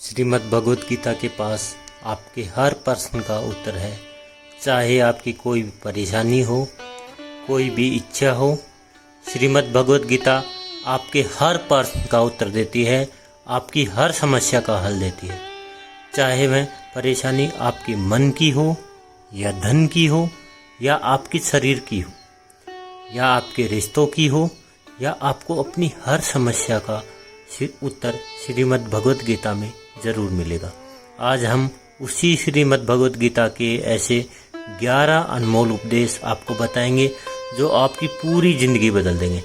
श्रीमद् भगवद गीता के पास आपके हर प्रश्न का उत्तर है। चाहे आपकी कोई भी परेशानी हो, कोई भी इच्छा हो, श्रीमद् भगवद गीता आपके हर प्रश्न का उत्तर देती है, आपकी हर समस्या का हल देती है। चाहे वह परेशानी आपके मन की हो या धन की हो या आपके शरीर की हो या आपके रिश्तों की हो या आपको अपनी हर समस्या का उत्तर श्रीमद् भगवद गीता में ज़रूर मिलेगा। आज हम उसी श्रीमद् भगवद गीता के ऐसे 11 अनमोल उपदेश आपको बताएंगे जो आपकी पूरी ज़िंदगी बदल देंगे।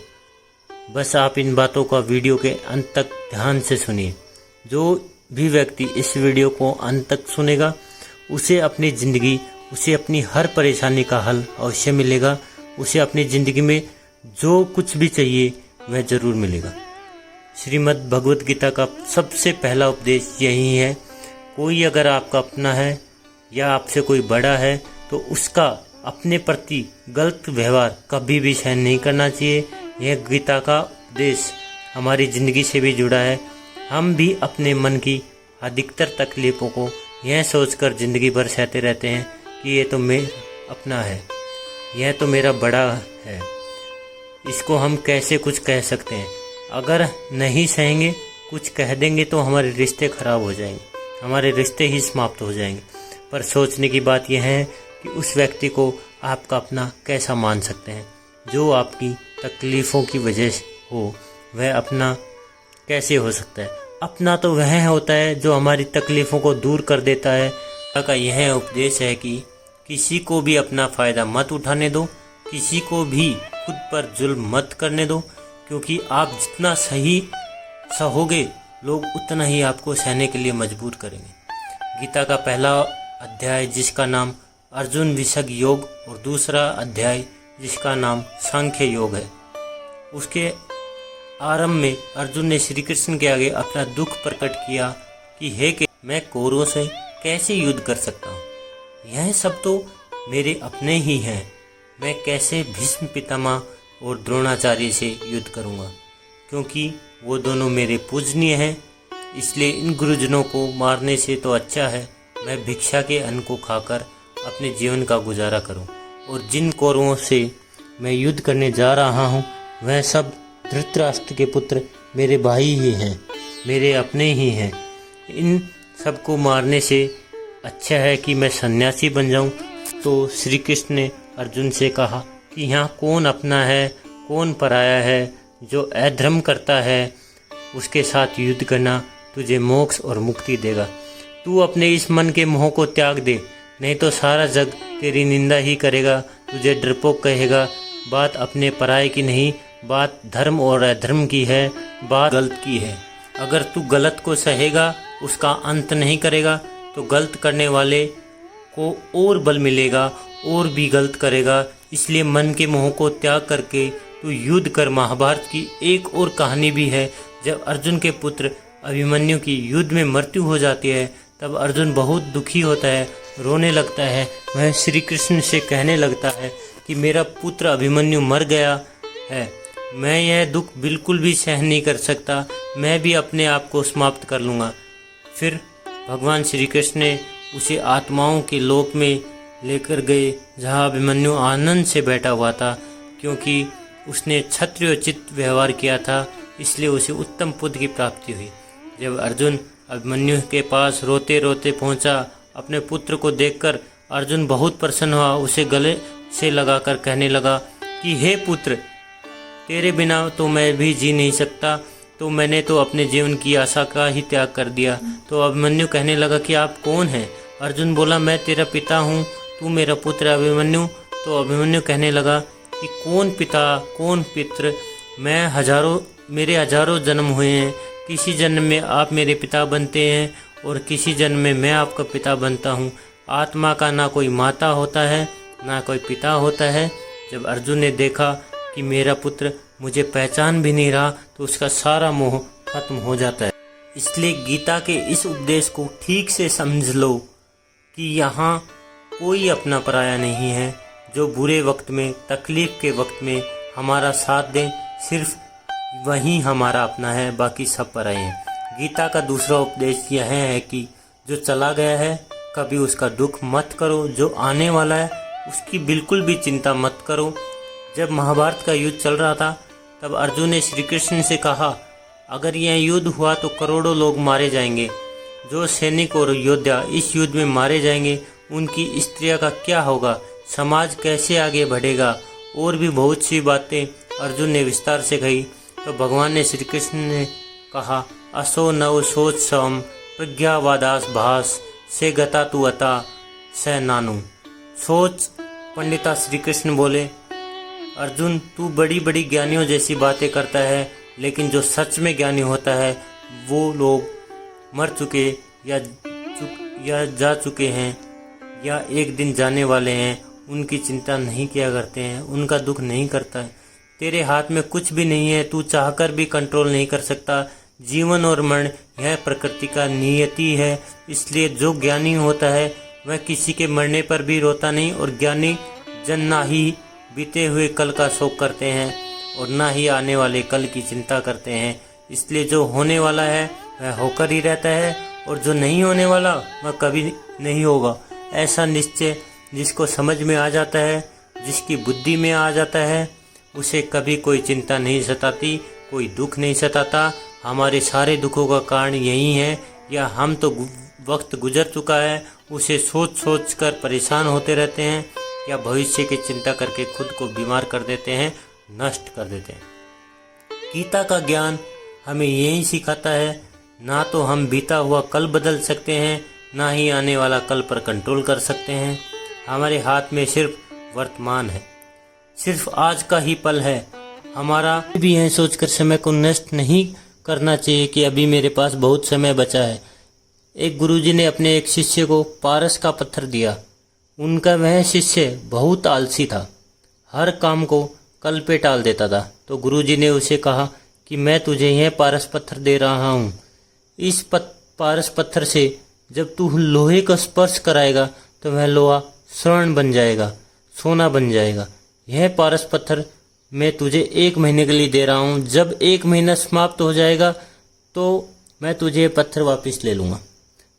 बस आप इन बातों का वीडियो के अंत तक ध्यान से सुनिए। जो भी व्यक्ति इस वीडियो को अंत तक सुनेगा उसे अपनी ज़िंदगी, उसे अपनी हर परेशानी का हल अवश्य मिलेगा। उसे अपनी ज़िंदगी में जो कुछ भी चाहिए वह ज़रूर मिलेगा। श्रीमद् भगवद गीता का सबसे पहला उपदेश यही है, कोई अगर आपका अपना है या आपसे कोई बड़ा है तो उसका अपने प्रति गलत व्यवहार कभी भी सहन नहीं करना चाहिए। यह गीता का उपदेश हमारी ज़िंदगी से भी जुड़ा है। हम भी अपने मन की अधिकतर तकलीफ़ों को यह सोचकर ज़िंदगी भर सहते रहते हैं कि ये तो मेरा अपना है, यह तो मेरा बड़ा है, इसको हम कैसे कुछ कह सकते हैं। अगर नहीं सहेंगे, कुछ कह देंगे तो हमारे रिश्ते खराब हो जाएंगे, हमारे रिश्ते ही समाप्त हो जाएंगे। पर सोचने की बात यह है कि उस व्यक्ति को आपका अपना कैसा मान सकते हैं। जो आपकी तकलीफ़ों की वजह से हो वह अपना कैसे हो सकता है। अपना तो वह होता है जो हमारी तकलीफ़ों को दूर कर देता है। का यह उपदेश है कि किसी को भी अपना फ़ायदा मत उठाने दो, किसी को भी खुद पर जुल्म मत करने दो, क्योंकि आप जितना सही सहोगे लोग उतना ही आपको सहने के लिए मजबूर करेंगे। गीता का पहला अध्याय जिसका नाम अर्जुन विषग योग और दूसरा अध्याय जिसका नाम सांख्य योग है, उसके आरंभ में अर्जुन ने श्री कृष्ण के आगे अपना दुख प्रकट किया कि हे कि मैं कौरवों से कैसे युद्ध कर सकता हूँ। यह सब तो मेरे अपने ही हैं। मैं कैसे भीष्म पितामह और द्रोणाचार्य से युद्ध करूँगा, क्योंकि वो दोनों मेरे पूजनीय हैं। इसलिए इन गुरुजनों को मारने से तो अच्छा है मैं भिक्षा के अन्न को खाकर अपने जीवन का गुजारा करूं। और जिन कौरवों से मैं युद्ध करने जा रहा हूं वह सब धृतराष्ट्र के पुत्र मेरे भाई ही हैं, मेरे अपने ही हैं। इन सबको मारने से अच्छा है कि मैं सन्यासी बन जाऊं। तो श्री कृष्ण ने अर्जुन से कहा कि यहाँ कौन अपना है, कौन पराया है। जो अधर्म करता है उसके साथ युद्ध करना तुझे मोक्ष और मुक्ति देगा। तू अपने इस मन के मोह को त्याग दे, नहीं तो सारा जग तेरी निंदा ही करेगा, तुझे डरपोक कहेगा। बात अपने पराये की नहीं, बात धर्म और अधर्म की है, बात गलत की है। अगर तू गलत को सहेगा, उसका अंत नहीं करेगा, तो गलत करने वाले को और बल मिलेगा और भी गलत करेगा। इसलिए मन के मोह को त्याग करके तू युद्ध कर। महाभारत की एक और कहानी भी है, जब अर्जुन के पुत्र अभिमन्यु की युद्ध में मृत्यु हो जाती है तब अर्जुन बहुत दुखी होता है, रोने लगता है। वह श्री कृष्ण से कहने लगता है कि मेरा पुत्र अभिमन्यु मर गया है, मैं यह दुख बिल्कुल भी सहन नहीं कर सकता, मैं भी अपने आप को समाप्त कर लूँगा। फिर भगवान श्री कृष्ण ने उसे आत्माओं के लोक में लेकर गए जहाँ अभिमन्यु आनंद से बैठा हुआ था, क्योंकि उसने क्षत्रियोचित व्यवहार किया था, इसलिए उसे उत्तम पुत्र की प्राप्ति हुई। जब अर्जुन अभिमन्यु के पास रोते रोते पहुंचा, अपने पुत्र को देखकर अर्जुन बहुत प्रसन्न हुआ, उसे गले से लगाकर कहने लगा कि हे पुत्र, तेरे बिना तो मैं भी जी नहीं सकता, तो मैंने तो अपने जीवन की आशा का ही त्याग कर दिया। तो अभिमन्यु कहने लगा कि आप कौन हैं? अर्जुन बोला, मैं तेरा पिता हूँ, तू मेरा पुत्र अभिमन्यु। तो अभिमन्यु कहने लगा कि कौन पिता, कौन पित्र, मेरे हजारों जन्म हुए हैं, किसी जन्म में आप मेरे पिता बनते हैं और किसी जन्म में मैं आपका पिता बनता हूँ। आत्मा का ना कोई माता होता है ना कोई पिता होता है। जब अर्जुन ने देखा कि मेरा पुत्र मुझे पहचान भी नहीं रहा तो उसका सारा मोह खत्म हो जाता है। इसलिए गीता के इस उपदेश को ठीक से समझ लो कि यहाँ कोई अपना पराया नहीं है। जो बुरे वक्त में, तकलीफ़ के वक्त में हमारा साथ दें, सिर्फ वही हमारा अपना है, बाकी सब पराये हैं। गीता का दूसरा उपदेश यह है कि जो चला गया है कभी उसका दुख मत करो, जो आने वाला है उसकी बिल्कुल भी चिंता मत करो। जब महाभारत का युद्ध चल रहा था तब अर्जुन ने श्री कृष्ण से कहा, अगर यह युद्ध हुआ तो करोड़ों लोग मारे जाएंगे। जो सैनिक और योद्धा इस युद्ध में मारे जाएंगे उनकी स्त्रियों का क्या होगा, समाज कैसे आगे बढ़ेगा। और भी बहुत सी बातें अर्जुन ने विस्तार से कही। तो भगवान ने श्री कृष्ण ने कहा, असो नव सोच सम प्रज्ञावादास भास से गता तू अता स नानु। सोच पंडिता श्री कृष्ण बोले, अर्जुन तू बड़ी बड़ी ज्ञानियों जैसी बातें करता है, लेकिन जो सच में ज्ञानी होता है वो लोग मर चुके या जा चुके हैं या एक दिन जाने वाले हैं, उनकी चिंता नहीं किया करते हैं, उनका दुख नहीं करता है। तेरे हाथ में कुछ भी नहीं है, तू चाहकर भी कंट्रोल नहीं कर सकता। जीवन और मरण यह प्रकृति का नियति है। इसलिए जो ज्ञानी होता है वह किसी के मरने पर भी रोता नहीं, और ज्ञानी जन ना ही बीते हुए कल का शोक करते हैं और ना ही आने वाले कल की चिंता करते हैं। इसलिए जो होने वाला है वह होकर ही रहता है, और जो नहीं होने वाला वह कभी नहीं होगा। ऐसा निश्चय जिसको समझ में आ जाता है, जिसकी बुद्धि में आ जाता है, उसे कभी कोई चिंता नहीं सताती, कोई दुख नहीं सताता। हमारे सारे दुखों का कारण यही है, या हम तो वक्त गुजर चुका है उसे सोच सोच कर परेशान होते रहते हैं, या भविष्य की चिंता करके खुद को बीमार कर देते हैं, नष्ट कर देते हैं। गीता का ज्ञान हमें यही सिखाता है, ना तो हम बीता हुआ कल बदल सकते हैं, ना ही आने वाला कल पर कंट्रोल कर सकते हैं। हमारे हाथ में सिर्फ वर्तमान है, सिर्फ आज का ही पल है। हमारा भी यह सोचकर समय को नष्ट नहीं करना चाहिए कि अभी मेरे पास बहुत समय बचा है। एक गुरुजी ने अपने एक शिष्य को पारस का पत्थर दिया। उनका वह शिष्य बहुत आलसी था, हर काम को कल पे टाल देता था। तो गुरुजी ने उसे कहा कि मैं तुझे यह पारस पत्थर दे रहा हूँ। इस पारस पत्थर से जब तू लोहे का स्पर्श कराएगा तो वह लोहा स्वर्ण बन जाएगा, सोना बन जाएगा। यह पारस पत्थर मैं तुझे 1 महीने के लिए दे रहा हूँ। जब 1 महीना समाप्त हो जाएगा तो मैं तुझे पत्थर वापस ले लूँगा।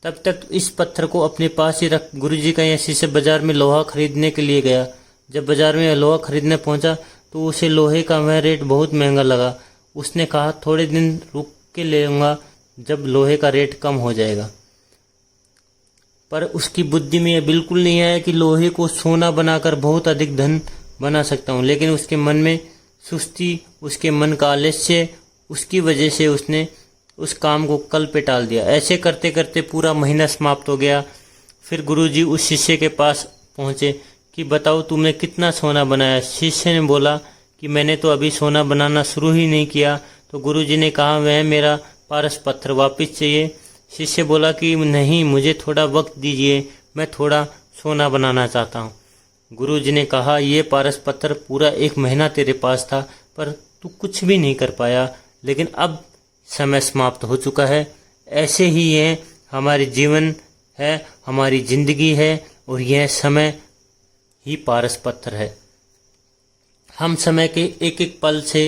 तब तक इस पत्थर को अपने पास ही रख। गुरुजी का यह शिष्य बाजार में लोहा खरीदने के लिए गया। जब बाजार में लोहा खरीदने पहुंचा तो उसे लोहे का वह रेट बहुत महंगा लगा। उसने कहा, थोड़े दिन रुक के ले लूँगा जब लोहे का रेट कम हो जाएगा। पर उसकी बुद्धि में यह बिल्कुल नहीं आया कि लोहे को सोना बनाकर बहुत अधिक धन बना सकता हूँ। लेकिन उसके मन में सुस्ती, उसके मन का आलस्य, उसकी वजह से उसने उस काम को कल पे टाल दिया। ऐसे करते करते पूरा महीना समाप्त हो गया। फिर गुरुजी उस शिष्य के पास पहुँचे कि बताओ तुमने कितना सोना बनाया। शिष्य ने बोला कि मैंने तो अभी सोना बनाना शुरू ही नहीं किया। तो गुरुजी ने कहा, वह मेरा पारस पत्थर वापस चाहिए। शिष्य बोला कि नहीं, मुझे थोड़ा वक्त दीजिए, मैं थोड़ा सोना बनाना चाहता हूँ। गुरुजी ने कहा, ये पारस पत्थर पूरा 1 महीना तेरे पास था, पर तू कुछ भी नहीं कर पाया। लेकिन अब समय समाप्त हो चुका है। ऐसे ही ये हमारे जीवन है, हमारी जिंदगी है, और यह समय ही पारस पत्थर है। हम समय के एक एक पल से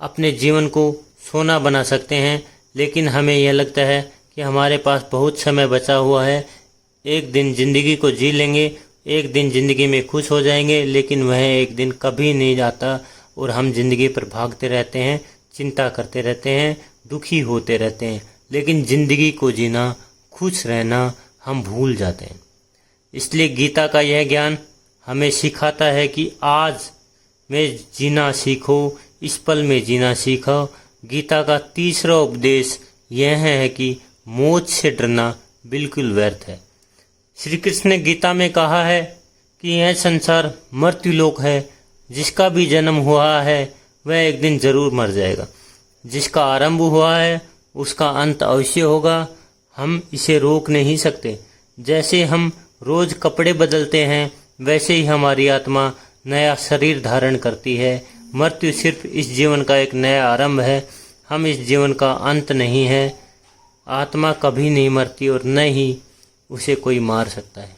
अपने जीवन को सोना बना सकते हैं। लेकिन हमें यह लगता है कि हमारे पास बहुत समय बचा हुआ है, एक दिन जिंदगी को जी लेंगे, एक दिन जिंदगी में खुश हो जाएंगे। लेकिन वह एक दिन कभी नहीं आता और हम जिंदगी पर भागते रहते हैं, चिंता करते रहते हैं, दुखी होते रहते हैं। लेकिन जिंदगी को जीना, खुश रहना हम भूल जाते हैं। इसलिए गीता का यह ज्ञान हमें सिखाता है कि आज में जीना सीखो, इस पल में जीना सीखो। गीता का तीसरा उपदेश यह है कि मौत से डरना बिल्कुल व्यर्थ है। श्री कृष्ण ने गीता में कहा है कि यह संसार मृत्युलोक है, जिसका भी जन्म हुआ है वह एक दिन जरूर मर जाएगा। जिसका आरंभ हुआ है उसका अंत अवश्य होगा। हम इसे रोक नहीं सकते। जैसे हम रोज कपड़े बदलते हैं वैसे ही हमारी आत्मा नया शरीर धारण करती है। मृत्यु सिर्फ इस जीवन का एक नया आरंभ है, हम इस जीवन का अंत नहीं है। आत्मा कभी नहीं मरती और न ही उसे कोई मार सकता है।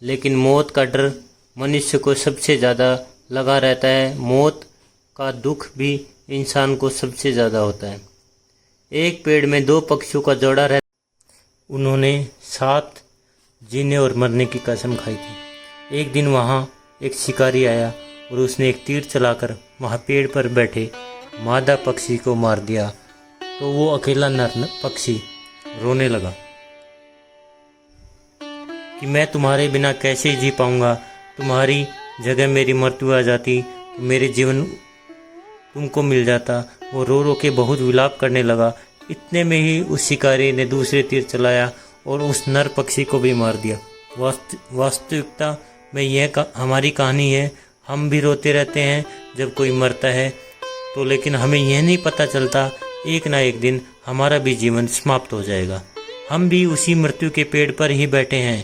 लेकिन मौत का डर मनुष्य को सबसे ज़्यादा लगा रहता है। मौत का दुख भी इंसान को सबसे ज़्यादा होता है। एक पेड़ में 2 पक्षियों का जोड़ा रहता। उन्होंने साथ जीने और मरने की कसम खाई थी। एक दिन वहाँ एक शिकारी आया और उसने एक तीर चलाकर वहाँ पेड़ पर बैठे मादा पक्षी को मार दिया। तो वो अकेला नर पक्षी रोने लगा कि मैं तुम्हारे बिना कैसे जी पाऊंगा, तुम्हारी जगह मेरी मृत्यु आ जाती तो मेरे जीवन तुमको मिल जाता। वो रो रो के बहुत विलाप करने लगा। इतने में ही उस शिकारी ने दूसरे तीर चलाया और उस नर पक्षी को भी मार दिया। वास्तविकता में यह हमारी कहानी है। हम भी रोते रहते हैं जब कोई मरता है तो, लेकिन हमें यह नहीं पता चलता एक ना एक दिन हमारा भी जीवन समाप्त हो जाएगा। हम भी उसी मृत्यु के पेड़ पर ही बैठे हैं,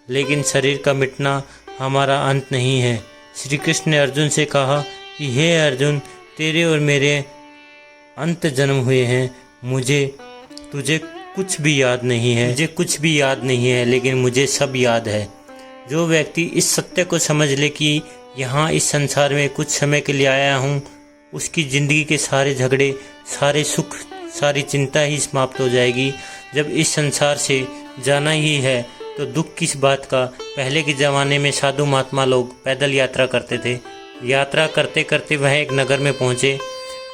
लेकिन शरीर का मिटना हमारा अंत नहीं है। श्री कृष्ण ने अर्जुन से कहा कि हे अर्जुन, तेरे और मेरे अंत जन्म हुए हैं। तुझे कुछ भी याद नहीं है, लेकिन मुझे सब याद है। जो व्यक्ति इस सत्य को समझ ले कि यहाँ इस संसार में कुछ समय के लिए आया हूँ, उसकी ज़िंदगी के सारे झगड़े, सारे सुख, सारी चिंता ही समाप्त हो जाएगी। जब इस संसार से जाना ही है तो दुख किस बात का। पहले के ज़माने में साधु महात्मा लोग पैदल यात्रा करते थे। यात्रा करते करते वह एक नगर में पहुँचे।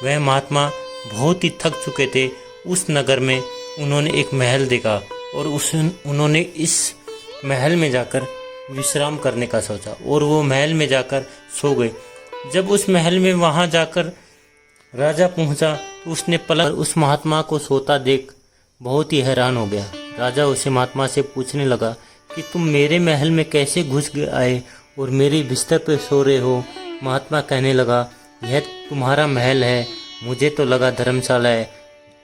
वह महात्मा बहुत ही थक चुके थे। उस नगर में उन्होंने एक महल देखा और उन्होंने इस महल में जाकर विश्राम करने का सोचा और वो महल में जाकर सो गए। जब उस महल में वहाँ जाकर राजा पहुँचा तो उसने पलक उस महात्मा को सोता देख बहुत ही हैरान हो गया। राजा उसे महात्मा से पूछने लगा कि तुम मेरे महल में कैसे घुस आए और मेरे बिस्तर पर सो रहे हो। महात्मा कहने लगा, यह तुम्हारा महल है, मुझे तो लगा धर्मशाला है।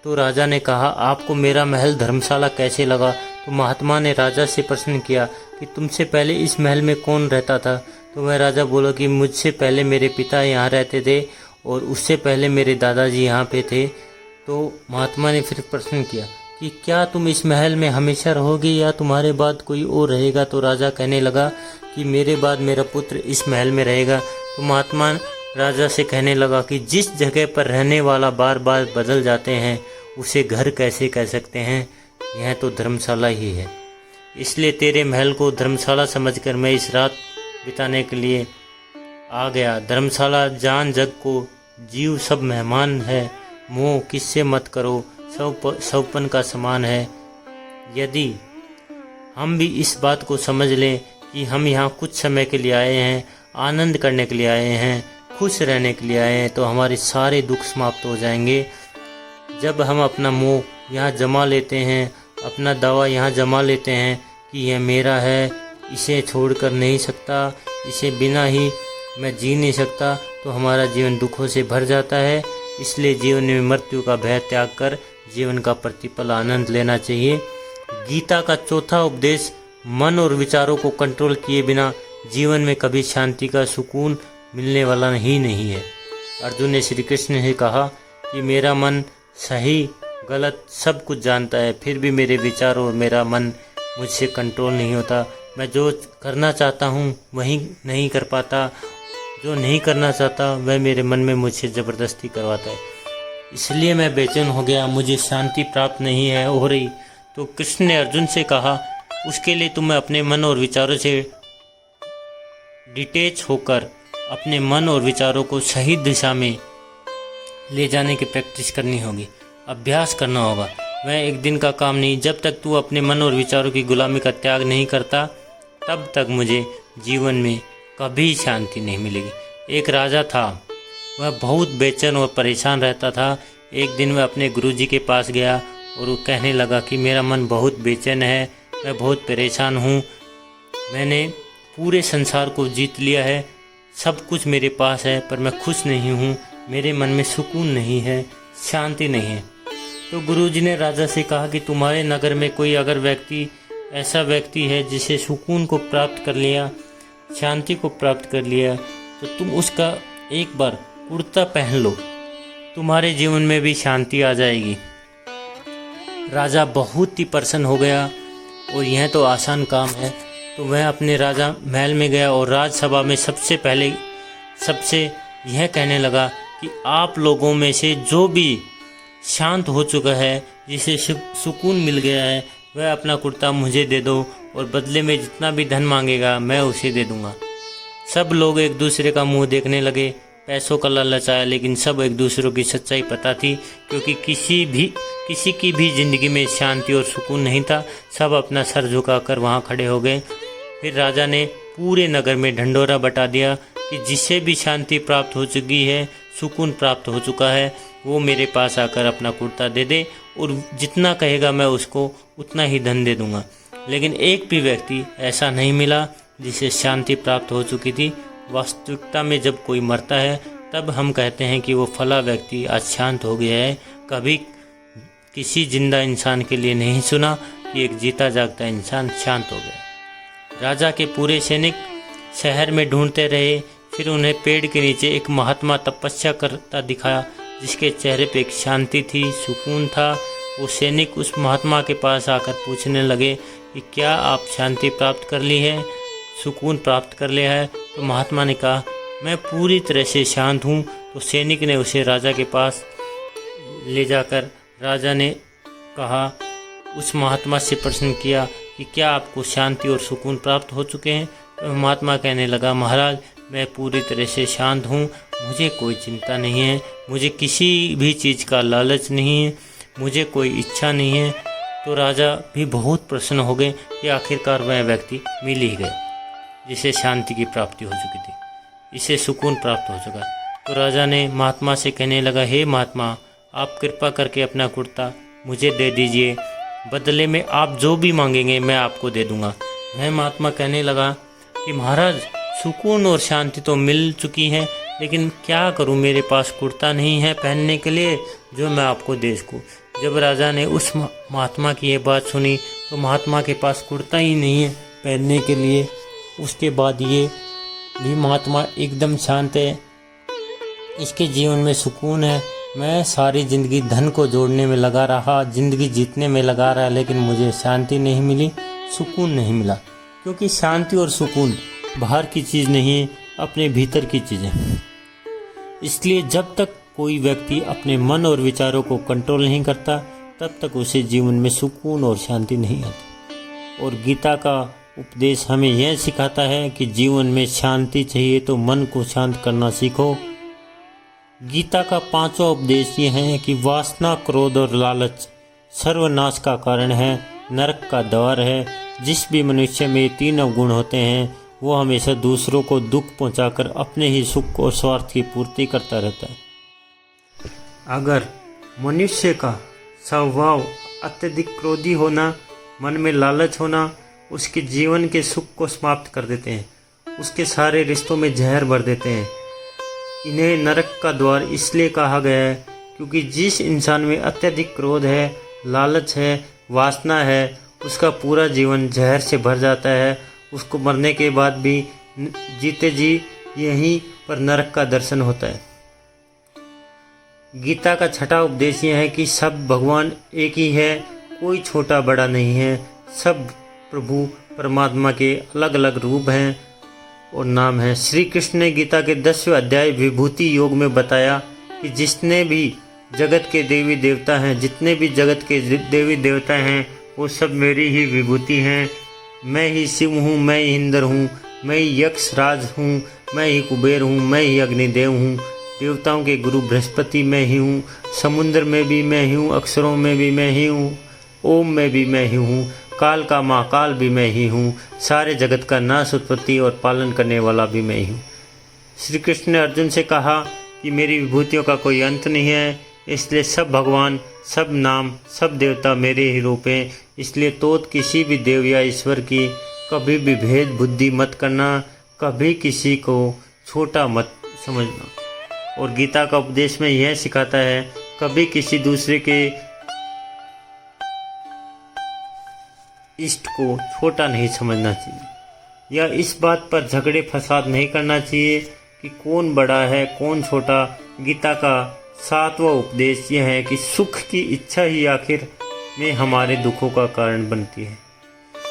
तो राजा ने कहा, आपको मेरा महल धर्मशाला कैसे लगा। तो महात्मा ने राजा से प्रश्न किया कि तुमसे पहले इस महल में कौन रहता था। तो वह राजा बोला कि मुझसे पहले मेरे पिता यहाँ रहते थे और उससे पहले मेरे दादाजी यहाँ पे थे। तो महात्मा ने फिर प्रश्न किया कि क्या तुम इस महल में हमेशा रहोगे या तुम्हारे बाद कोई और रहेगा। तो राजा कहने लगा कि मेरे बाद मेरा पुत्र इस महल में रहेगा। तो महात्मा राजा से कहने लगा कि जिस जगह पर रहने वाला बार बार बदल जाते हैं उसे घर कैसे कह सकते हैं। यह तो धर्मशाला ही है। इसलिए तेरे महल को धर्मशाला समझकर मैं इस रात बिताने के लिए आ गया। धर्मशाला जान जग को जीव सब मेहमान है। मोह किससे मत करो, सौपन का समान है। यदि हम भी इस बात को समझ लें कि हम यहाँ कुछ समय के लिए आए हैं, आनंद करने के लिए आए हैं, खुश रहने के लिए आए हैं, तो हमारे सारे दुख समाप्त हो जाएंगे। जब हम अपना मोह यहाँ जमा लेते हैं, अपना दावा यहाँ जमा लेते हैं कि यह मेरा है, इसे छोड़कर नहीं सकता, इसे बिना ही मैं जी नहीं सकता, तो हमारा जीवन दुखों से भर जाता है। इसलिए जीवन में मृत्यु का भय त्याग कर जीवन का प्रतिपल आनंद लेना चाहिए। गीता का चौथा उपदेश, मन और विचारों को कंट्रोल किए बिना जीवन में कभी शांति का सुकून मिलने वाला ही नहीं है। अर्जुन ने श्री कृष्ण से कहा कि मेरा मन सही गलत सब कुछ जानता है, फिर भी मेरे विचार और मेरा मन मुझसे कंट्रोल नहीं होता। मैं जो करना चाहता हूँ वही नहीं कर पाता, जो नहीं करना चाहता वह मेरे मन में मुझसे ज़बरदस्ती करवाता है। इसलिए मैं बेचैन हो गया, मुझे शांति प्राप्त नहीं है हो रही। तो कृष्ण ने अर्जुन से कहा, उसके लिए तुम्हें अपने मन और विचारों से डिटैच होकर अपने मन और विचारों को सही दिशा में ले जाने की प्रैक्टिस करनी होगी, अभ्यास करना होगा। वह एक दिन का काम नहीं। जब तक तू अपने मन और विचारों की गुलामी का त्याग नहीं करता तब तक मुझे जीवन में कभी शांति नहीं मिलेगी। एक राजा था, वह बहुत बेचैन और परेशान रहता था। एक दिन वह अपने गुरुजी के पास गया और वो कहने लगा कि मेरा मन बहुत बेचैन है, मैं बहुत परेशान हूँ, मैंने पूरे संसार को जीत लिया है, सब कुछ मेरे पास है, पर मैं खुश नहीं हूँ, मेरे मन में सुकून नहीं है, शांति नहीं है। तो गुरुजी ने राजा से कहा कि तुम्हारे नगर में कोई अगर ऐसा व्यक्ति है जिसे सुकून को प्राप्त कर लिया, शांति को प्राप्त कर लिया, तो तुम उसका एक बार कुर्ता पहन लो, तुम्हारे जीवन में भी शांति आ जाएगी। राजा बहुत ही प्रसन्न हो गया और यह तो आसान काम है। तो वह अपने राजा महल में गया और राजसभा में सबसे यह कहने लगा कि आप लोगों में से जो भी शांत हो चुका है, जिसे सुकून मिल गया है, वह अपना कुर्ता मुझे दे दो और बदले में जितना भी धन मांगेगा मैं उसे दे दूंगा। सब लोग एक दूसरे का मुंह देखने लगे। पैसों का लालच आया, लेकिन सब एक दूसरे की सच्चाई पता थी, क्योंकि किसी की भी जिंदगी में शांति और सुकून नहीं था। सब अपना सर झुकाकर वहाँ खड़े हो गए। फिर राजा ने पूरे नगर में ढंढोरा बटा दिया कि जिसे भी शांति प्राप्त हो चुकी है, सुकून प्राप्त हो चुका है, वो मेरे पास आकर अपना कुर्ता दे दे और जितना कहेगा मैं उसको उतना ही धन दे दूंगा। लेकिन एक भी व्यक्ति ऐसा नहीं मिला जिसे शांति प्राप्त हो चुकी थी। वास्तविकता में जब कोई मरता है तब हम कहते हैं कि वो फला व्यक्ति आज शांत हो गया है। कभी किसी जिंदा इंसान के लिए नहीं सुना कि एक जीता जागता इंसान शांत हो गया। राजा के पूरे सैनिक शहर में ढूंढते रहे। फिर उन्हें पेड़ के नीचे एक महात्मा तपस्या करता दिखाया, जिसके चेहरे पे एक शांति थी, सुकून था। वो सैनिक उस महात्मा के पास आकर पूछने लगे कि क्या आप शांति प्राप्त कर ली है, सुकून प्राप्त कर लिया है? तो महात्मा ने कहा, मैं पूरी तरह से शांत हूँ। तो सैनिक ने उसे राजा के पास ले जाकर राजा ने कहा, उस महात्मा से प्रश्न किया कि क्या आपको शांति और सुकून प्राप्त हो चुके हैं? तो महात्मा कहने लगा, महाराज मैं पूरी तरह से शांत हूँ, मुझे कोई चिंता नहीं है, मुझे किसी भी चीज़ का लालच नहीं है, मुझे कोई इच्छा नहीं है। तो राजा भी बहुत प्रसन्न हो गए कि आखिरकार वह व्यक्ति मिल ही गए जिसे शांति की प्राप्ति हो चुकी थी, इसे सुकून प्राप्त हो चुका। तो राजा ने महात्मा से कहने लगा, हे महात्मा, आप कृपा करके अपना कुर्ता मुझे दे दीजिए, बदले में आप जो भी मांगेंगे मैं आपको दे दूंगा। वह महात्मा कहने लगा कि महाराज सुकून और शांति तो मिल चुकी है, लेकिन क्या करूं, मेरे पास कुर्ता नहीं है पहनने के लिए जो मैं आपको दे सकूं। जब राजा ने उस महात्मा की ये बात सुनी तो महात्मा के पास कुर्ता ही नहीं है पहनने के लिए। उसके बाद ये भी महात्मा एकदम शांत है, इसके जीवन में सुकून है। मैं सारी ज़िंदगी धन को जोड़ने में लगा रहा, ज़िंदगी जीतने में लगा रहा, लेकिन मुझे शांति नहीं मिली, सुकून नहीं मिला। क्योंकि शांति और सुकून बाहर की चीज़ नहीं है, अपने भीतर की चीज़ है। इसलिए जब तक कोई व्यक्ति अपने मन और विचारों को कंट्रोल नहीं करता, तब तक उसे जीवन में सुकून और शांति नहीं आती। और गीता का उपदेश हमें यह सिखाता है कि जीवन में शांति चाहिए तो मन को शांत करना सीखो। गीता का 5वां उपदेश ये है कि वासना, क्रोध और लालच सर्वनाश का कारण है, नरक का द्वार है। जिस भी मनुष्य में 3 अवगुण होते हैं वो हमेशा दूसरों को दुख पहुंचाकर अपने ही सुख और स्वार्थ की पूर्ति करता रहता है। अगर मनुष्य का स्वभाव अत्यधिक क्रोधी होना, मन में लालच होना, उसके जीवन के सुख को समाप्त कर देते हैं, उसके सारे रिश्तों में जहर भर देते हैं। इन्हें नरक का द्वार इसलिए कहा गया है क्योंकि जिस इंसान में अत्यधिक क्रोध है, लालच है, वासना है, उसका पूरा जीवन जहर से भर जाता है। उसको मरने के बाद भी जीते जी यहीं पर नरक का दर्शन होता है। गीता का 6वां उपदेश यह है कि सब भगवान एक ही है, कोई छोटा बड़ा नहीं है, सब प्रभु परमात्मा के अलग अलग रूप हैं और नाम है। श्री कृष्ण ने गीता के 10वें अध्याय विभूति योग में बताया कि जितने भी जगत के देवी देवता हैं, जितने भी जगत के देवी देवता हैं, वो सब मेरी ही विभूति हैं। मैं ही शिव हूँ, मैं ही इंद्र हूँ, मैं ही यक्ष राज हूँ, मैं ही कुबेर हूँ, मैं ही अग्निदेव हूँ, देवताओं के गुरु बृहस्पति मैं ही हूँ, समुद्र में भी मैं ही हूँ, अक्षरों में भी मैं ही हूँ, ओम में भी मैं ही हूँ, काल का महाकाल भी मैं ही हूँ, सारे जगत का नाश, उत्पत्ति और पालन करने वाला भी मैं ही हूँ। श्री कृष्ण ने अर्जुन से कहा कि मेरी विभूतियों का कोई अंत नहीं है, इसलिए सब भगवान, सब नाम, सब देवता मेरे ही रूप हैं। इसलिए तो किसी भी देव या ईश्वर की कभी भी भेद बुद्धि मत करना, कभी किसी को छोटा मत समझना। और गीता का उपदेश में यह सिखाता है कभी किसी दूसरे के इष्ट को छोटा नहीं समझना चाहिए, या इस बात पर झगड़े फसाद नहीं करना चाहिए कि कौन बड़ा है कौन छोटा। गीता का 7वां उपदेश यह है कि सुख की इच्छा ही आखिर में हमारे दुखों का कारण बनती है।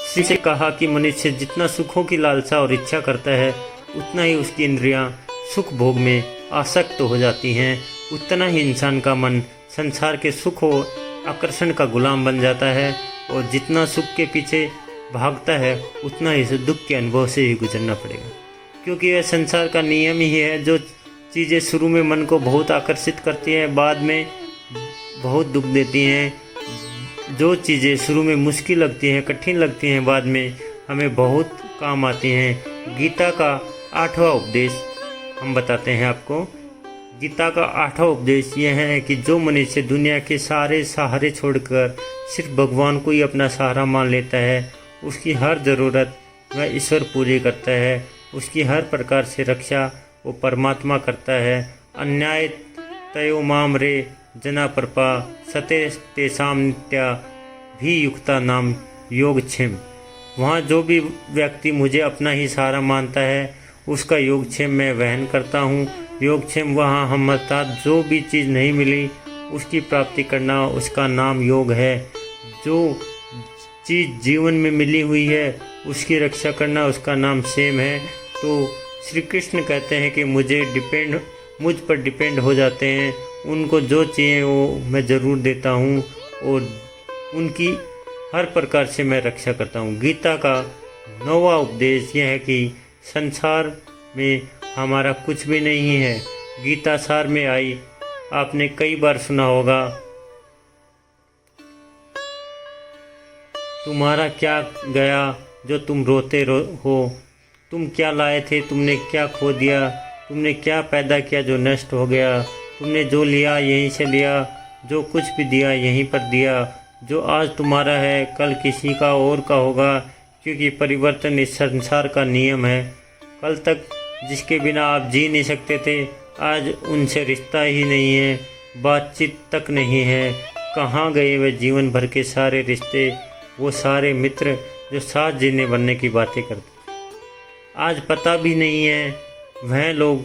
श्री से कहा कि मनुष्य जितना सुखों की लालसा और इच्छा करता है, उतना ही उसकी इंद्रियां सुख भोग में आसक्त हो जाती हैं, उतना ही इंसान का मन संसार के सुख और आकर्षण का गुलाम बन जाता है, और जितना सुख के पीछे भागता है उतना ही इसे दुख के अनुभव से ही गुजरना पड़ेगा। क्योंकि यह संसार का नियम ही है, जो चीज़ें शुरू में मन को बहुत आकर्षित करती हैं बाद में बहुत दुख देती हैं, जो चीज़ें शुरू में मुश्किल लगती हैं, कठिन लगती हैं, बाद में हमें बहुत काम आती हैं। गीता का 8वां उपदेश हम बताते हैं आपको। गीता का 8वां उपदेश यह है कि जो मनुष्य दुनिया के सारे सहारे छोड़कर सिर्फ भगवान को ही अपना सहारा मान लेता है, उसकी हर ज़रूरत वह ईश्वर पूरी करता है, उसकी हर प्रकार से रक्षा वो परमात्मा करता है। अन्याय तयो माम रे जना प्रपा सते तेसाम नित्या भी युक्ता नाम योगक्षेम। वहाँ जो भी व्यक्ति मुझे अपना ही सहारा मानता है, उसका योगक्षेम मैं वहन करता हूँ। योगक्षेम वहाँ हम अर्थात जो भी चीज़ नहीं मिली उसकी प्राप्ति करना, उसका नाम योग है। जो चीज़ जीवन में मिली हुई है उसकी रक्षा करना, उसका नाम क्षेम है। तो श्री कृष्ण कहते हैं कि मुझ पर डिपेंड हो जाते हैं, उनको जो चाहिए वो मैं ज़रूर देता हूँ, और उनकी हर प्रकार से मैं रक्षा करता हूँ। गीता का 9वां उपदेश यह है कि संसार में हमारा कुछ भी नहीं है। गीता सार में आई, आपने कई बार सुना होगा, तुम्हारा क्या गया जो तुम रोते हो, तुम क्या लाए थे तुमने क्या खो दिया, तुमने क्या पैदा किया जो नष्ट हो गया, तुमने जो लिया यहीं से लिया, जो कुछ भी दिया यहीं पर दिया, जो आज तुम्हारा है कल किसी का और का होगा, क्योंकि परिवर्तन इस संसार का नियम है। कल तक जिसके बिना आप जी नहीं सकते थे, आज उनसे रिश्ता ही नहीं है, बातचीत तक नहीं है। कहाँ गए वे जीवन भर के सारे रिश्ते, वो सारे मित्र जो साथ जीने बनने की बातें करते, आज पता भी नहीं है वह लोग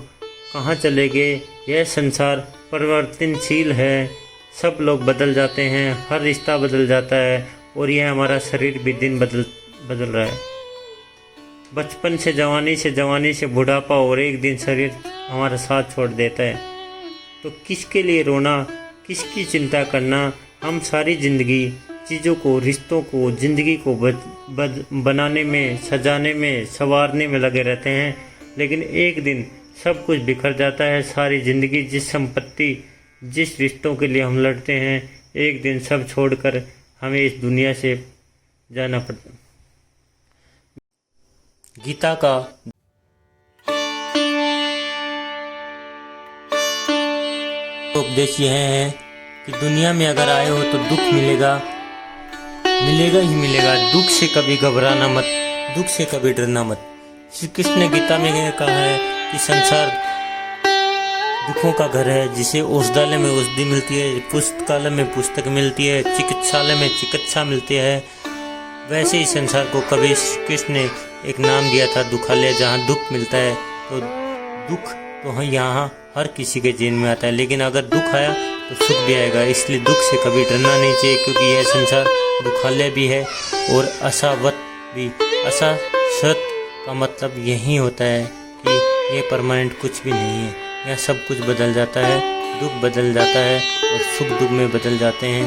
कहाँ चले गए। यह संसार परिवर्तनशील है, सब लोग बदल जाते हैं, हर रिश्ता बदल जाता है, और यह हमारा शरीर भी दिन बदल रहा है। बचपन से जवानी से बुढ़ापा, और एक दिन शरीर हमारा साथ छोड़ देता है। तो किसके लिए रोना, किसकी चिंता करना। हम सारी ज़िंदगी चीज़ों को, रिश्तों को, ज़िंदगी को बनाने में, सजाने में, संवारने में लगे रहते हैं, लेकिन एक दिन सब कुछ बिखर जाता है। सारी ज़िंदगी, जिस संपत्ति, जिस रिश्तों के लिए हम लड़ते हैं, एक दिन सब छोड़कर हमें इस दुनिया से जाना पड़ता है। गीता का उपदेश यह है कि दुनिया में अगर आए हो तो दुख मिलेगा ही मिलेगा। दुख से कभी घबराना मत, दुख से कभी डरना मत। श्री कृष्ण ने गीता में यह कहा है कि संसार दुखों का घर है, जिसे औषधालय में औषधि मिलती है, पुस्तकालय में पुस्तक मिलती है, चिकित्सालय में चिकित्सा मिलती है, वैसे ही संसार को कभी श्री कृष्ण ने एक नाम दिया था दुखालय, जहाँ दुख मिलता है। तो दुख तो यहाँ हर किसी के जीवन में आता है, लेकिन अगर दुख आया तो सुख भी आएगा। इसलिए दुख से कभी डरना नहीं चाहिए, क्योंकि यह संसार दुखालय भी है और असावत भी। असासत का मतलब यही होता है कि ये परमानेंट कुछ भी नहीं है, यह सब कुछ बदल जाता है, दुख बदल जाता है और सुख दुख में बदल जाते हैं,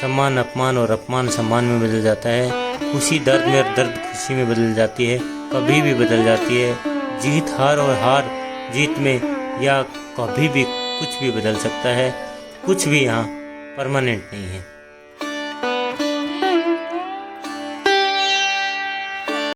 सम्मान अपमान और अपमान सम्मान में बदल जाता है, खुशी दर्द में और दर्द खुशी में बदल जाती है, कभी भी बदल जाती है। जीत हार और हार जीत में, या कभी भी कुछ भी बदल सकता है, कुछ भी यहाँ परमानेंट नहीं है।